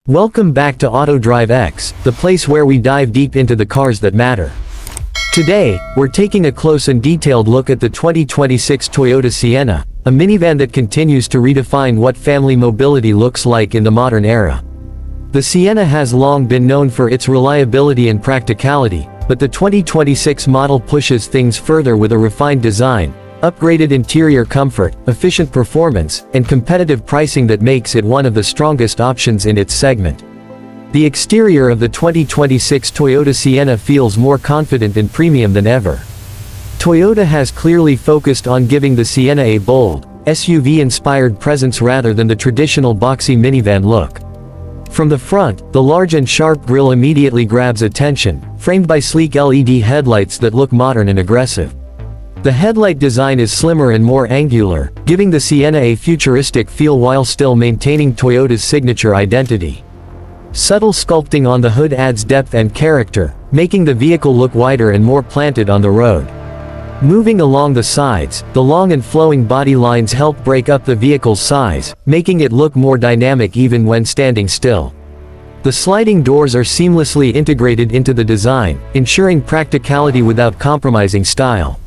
Welcome back to Auto Drive X, the place where we dive deep into the cars that matter. Today, we're taking a close and detailed look at the 2026 Toyota Sienna, a minivan that continues to redefine what family mobility looks like in the modern era. The Sienna has long been known for its reliability and practicality, but the 2026 model pushes things further with a refined design, upgraded interior comfort, efficient performance, and competitive pricing that makes it one of the strongest options in its segment. The exterior of the 2026 Toyota Sienna feels more confident and premium than ever. Toyota has clearly focused on giving the Sienna a bold, SUV-inspired presence rather than the traditional boxy minivan look. From the front, the large and sharp grille immediately grabs attention, framed by sleek LED headlights that look modern and aggressive. The headlight design is slimmer and more angular, giving the Sienna a futuristic feel while still maintaining Toyota's signature identity. Subtle sculpting on the hood adds depth and character, making the vehicle look wider and more planted on the road. Moving along the sides, the long and flowing body lines help break up the vehicle's size, making it look more dynamic even when standing still. The sliding doors are seamlessly integrated into the design, ensuring practicality without compromising style.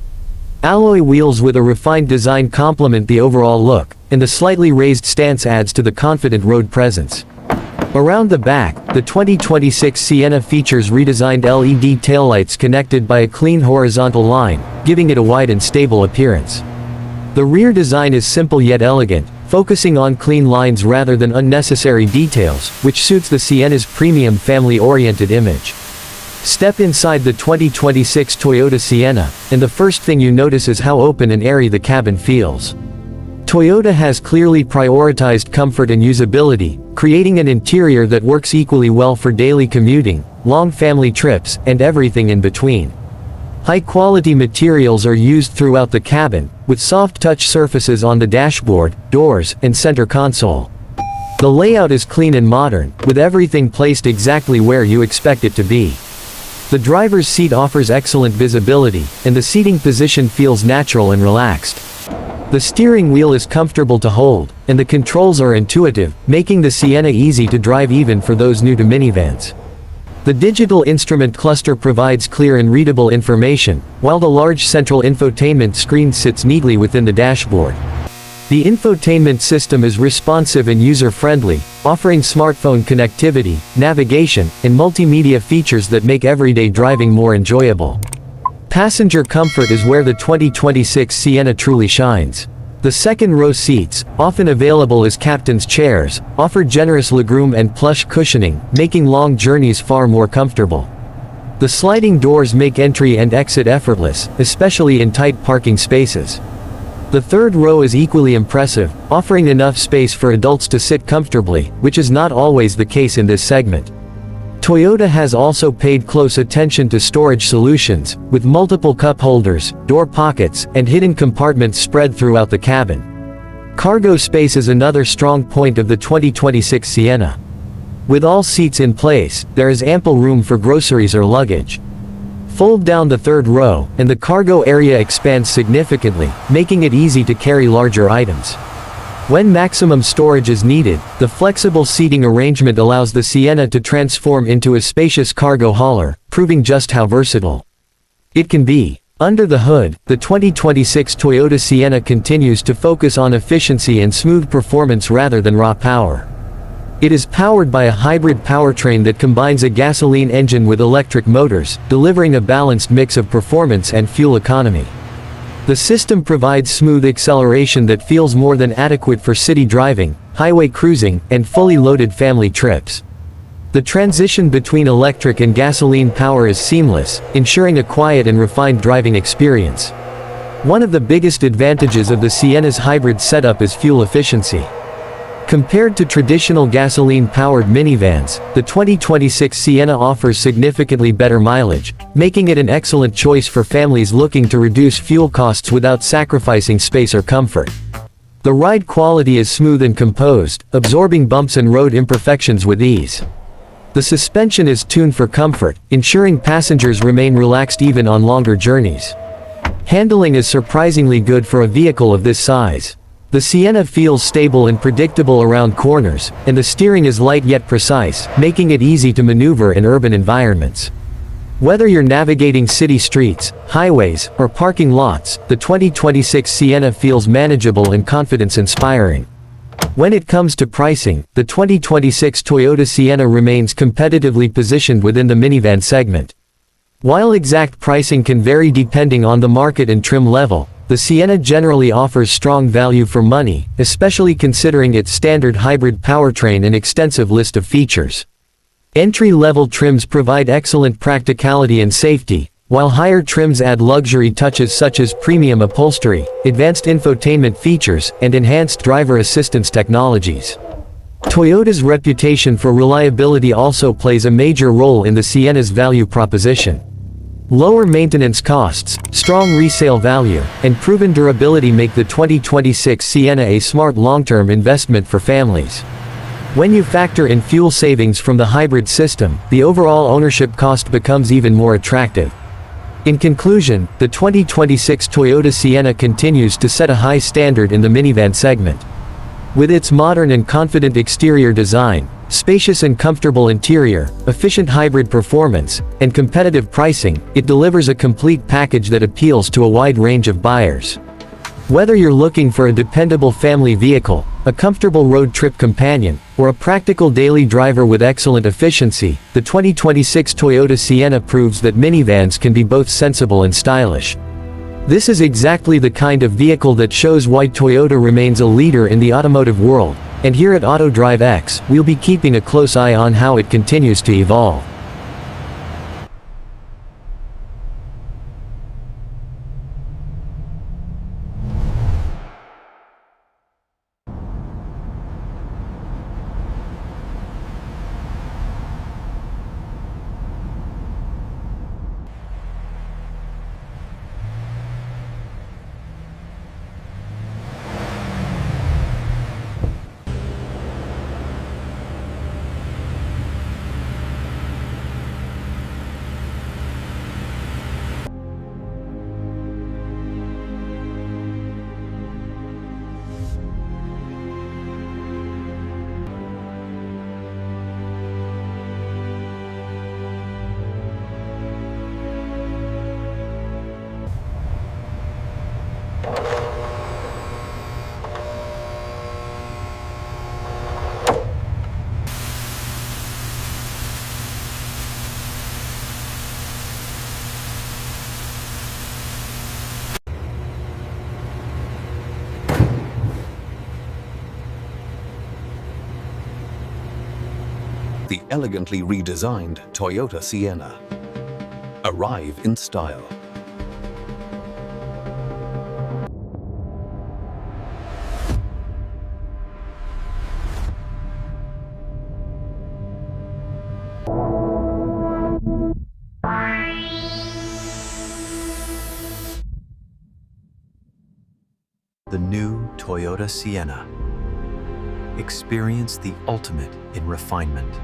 Alloy wheels with a refined design complement the overall look, and the slightly raised stance adds to the confident road presence. Around the back, the 2026 Sienna features redesigned LED taillights connected by a clean horizontal line, giving it a wide and stable appearance. The rear design is simple yet elegant, focusing on clean lines rather than unnecessary details, which suits the Sienna's premium family-oriented image. Step inside the 2026 Toyota Sienna, and the first thing you notice is how open and airy the cabin feels. Toyota has clearly prioritized comfort and usability, creating an interior that works equally well for daily commuting, long family trips, and everything in between. High-quality materials are used throughout the cabin, with soft touch surfaces on the dashboard, doors, and center console. The layout is clean and modern, with everything placed exactly where you expect it to be. The driver's seat offers excellent visibility, and the seating position feels natural and relaxed. The steering wheel is comfortable to hold, and the controls are intuitive, making the Sienna easy to drive even for those new to minivans. The digital instrument cluster provides clear and readable information, while the large central infotainment screen sits neatly within the dashboard. The infotainment system is responsive and user-friendly, offering smartphone connectivity, navigation, and multimedia features that make everyday driving more enjoyable. Passenger comfort is where the 2026 Sienna truly shines. The second-row seats, often available as captain's chairs, offer generous legroom and plush cushioning, making long journeys far more comfortable. The sliding doors make entry and exit effortless, especially in tight parking spaces. The third row is equally impressive, offering enough space for adults to sit comfortably, which is not always the case in this segment. Toyota has also paid close attention to storage solutions, with multiple cup holders, door pockets, and hidden compartments spread throughout the cabin. Cargo space is another strong point of the 2026 Sienna. With all seats in place, there is ample room for groceries or luggage. Fold down the third row, and the cargo area expands significantly, making it easy to carry larger items. When maximum storage is needed, the flexible seating arrangement allows the Sienna to transform into a spacious cargo hauler, proving just how versatile it can be. Under the hood, the 2026 Toyota Sienna continues to focus on efficiency and smooth performance rather than raw power. It is powered by a hybrid powertrain that combines a gasoline engine with electric motors, delivering a balanced mix of performance and fuel economy. The system provides smooth acceleration that feels more than adequate for city driving, highway cruising, and fully loaded family trips. The transition between electric and gasoline power is seamless, ensuring a quiet and refined driving experience. One of the biggest advantages of the Sienna's hybrid setup is fuel efficiency. Compared to traditional gasoline-powered minivans, the 2026 Sienna offers significantly better mileage, making it an excellent choice for families looking to reduce fuel costs without sacrificing space or comfort. The ride quality is smooth and composed, absorbing bumps and road imperfections with ease. The suspension is tuned for comfort, ensuring passengers remain relaxed even on longer journeys. Handling is surprisingly good for a vehicle of this size. The Sienna feels stable and predictable around corners, and the steering is light yet precise, making it easy to maneuver in urban environments. Whether you're navigating city streets, highways, or parking lots, the 2026 Sienna feels manageable and confidence-inspiring. When it comes to pricing, the 2026 Toyota Sienna remains competitively positioned within the minivan segment. While exact pricing can vary depending on the market and trim level, the Sienna generally offers strong value for money, especially considering its standard hybrid powertrain and extensive list of features. Entry-level trims provide excellent practicality and safety, while higher trims add luxury touches such as premium upholstery, advanced infotainment features, and enhanced driver assistance technologies. Toyota's reputation for reliability also plays a major role in the Sienna's value proposition. Lower maintenance costs, strong resale value, and proven durability make the 2026 Sienna a smart long-term investment for families. When you factor in fuel savings from the hybrid system, the overall ownership cost becomes even more attractive. In conclusion, the 2026 Toyota Sienna continues to set a high standard in the minivan segment. With its modern and confident exterior design, spacious and comfortable interior, efficient hybrid performance, and competitive pricing, it delivers a complete package that appeals to a wide range of buyers. Whether you're looking for a dependable family vehicle, a comfortable road trip companion, or a practical daily driver with excellent efficiency, the 2026 Toyota Sienna proves that minivans can be both sensible and stylish. This is exactly the kind of vehicle that shows why Toyota remains a leader in the automotive world, and here at AutoDrive X, we'll be keeping a close eye on how it continues to evolve. The elegantly redesigned Toyota Sienna. Arrive in style. The new Toyota Sienna. Experience the ultimate in refinement.